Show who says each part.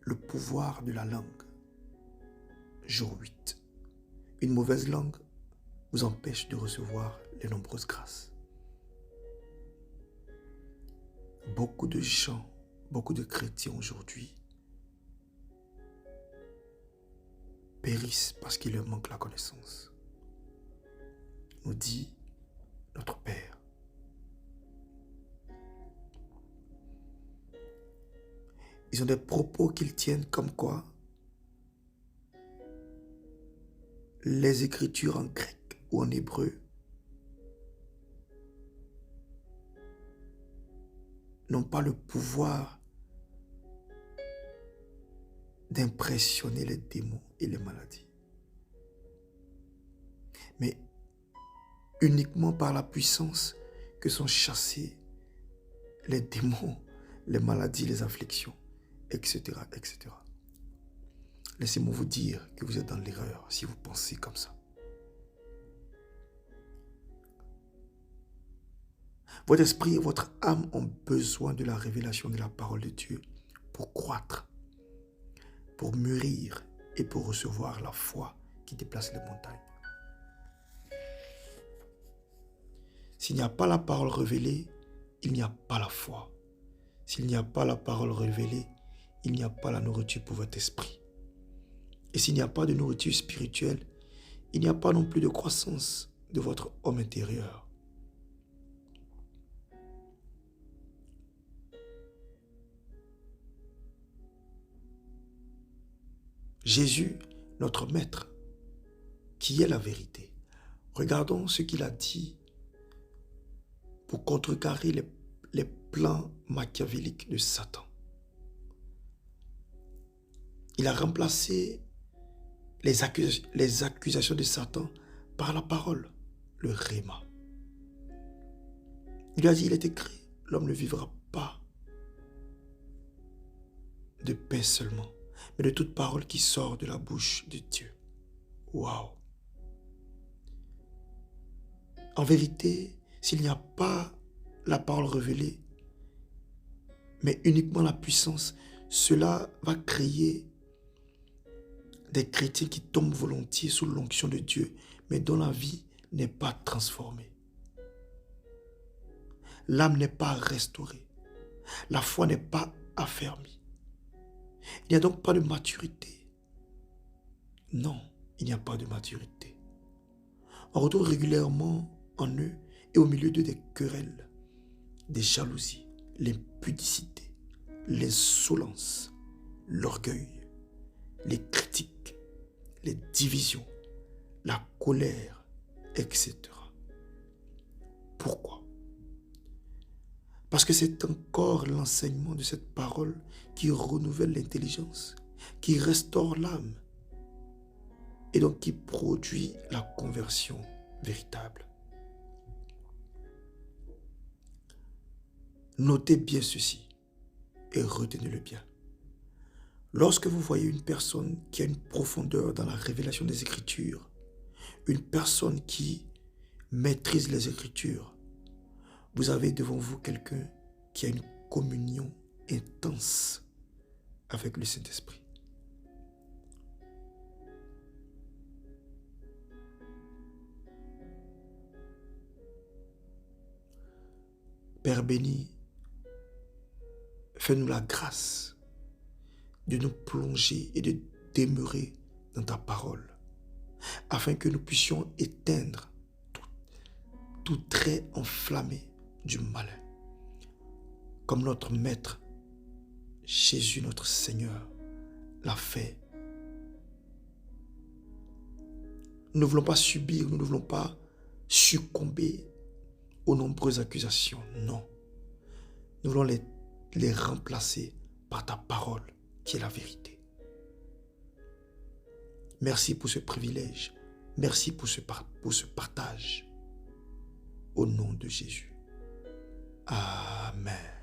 Speaker 1: le pouvoir de la langue. Jour 8. Une mauvaise langue vous empêche de recevoir les nombreuses grâces. Beaucoup de gens, beaucoup de chrétiens aujourd'hui périssent parce qu'il leur manque la connaissance. Nous dit notre Père. Ils ont des propos qu'ils tiennent comme quoi les écritures en grec ou en hébreu n'ont pas le pouvoir d'impressionner les démons et les maladies. Mais uniquement par la puissance que sont chassés les démons, les maladies, les afflictions, etc., etc. Laissez-moi vous dire que vous êtes dans l'erreur si vous pensez comme ça. Votre esprit et votre âme ont besoin de la révélation de la parole de Dieu pour croître, pour mûrir et pour recevoir la foi qui déplace les montagnes. S'il n'y a pas la parole révélée, il n'y a pas la foi. S'il n'y a pas la parole révélée, il n'y a pas la nourriture pour votre esprit. Et s'il n'y a pas de nourriture spirituelle, il n'y a pas non plus de croissance de votre homme intérieur. Jésus, notre Maître, qui est la vérité. Regardons ce qu'il a dit pour contrecarrer les plans machiavéliques de Satan. Il a remplacé les accusations de Satan par la parole, le rhéma. Il a dit, il est écrit, l'homme ne vivra pas de pain seulement, mais de toute parole qui sort de la bouche de Dieu. Waouh! En vérité, s'il n'y a pas la parole révélée, mais uniquement la puissance, cela va créer des chrétiens qui tombent volontiers sous l'onction de Dieu, mais dont la vie n'est pas transformée. L'âme n'est pas restaurée. La foi n'est pas affermie. Il n'y a donc pas de maturité. Non, il n'y a pas de maturité. On retrouve régulièrement en eux et au milieu d'eux des querelles, des jalousies, l'impudicité, l'insolence, l'orgueil, les critiques, les divisions, la colère, etc. Pourquoi? Parce que c'est encore l'enseignement de cette parole qui renouvelle l'intelligence, qui restaure l'âme et donc qui produit la conversion véritable. Notez bien ceci et retenez-le bien. Lorsque vous voyez une personne qui a une profondeur dans la révélation des Écritures, une personne qui maîtrise les Écritures, vous avez devant vous quelqu'un qui a une communion intense avec le Saint-Esprit. Père béni, fais-nous la grâce de nous plonger et de demeurer dans ta parole, afin que nous puissions éteindre tout trait enflammé du malin, comme notre Maître, Jésus notre Seigneur, l'a fait. Nous ne voulons pas subir, nous ne voulons pas succomber aux nombreuses accusations, non. Nous voulons les remplacer par ta parole, qui est la vérité. Merci pour ce privilège. Merci pour ce partage. Au nom de Jésus. Amen.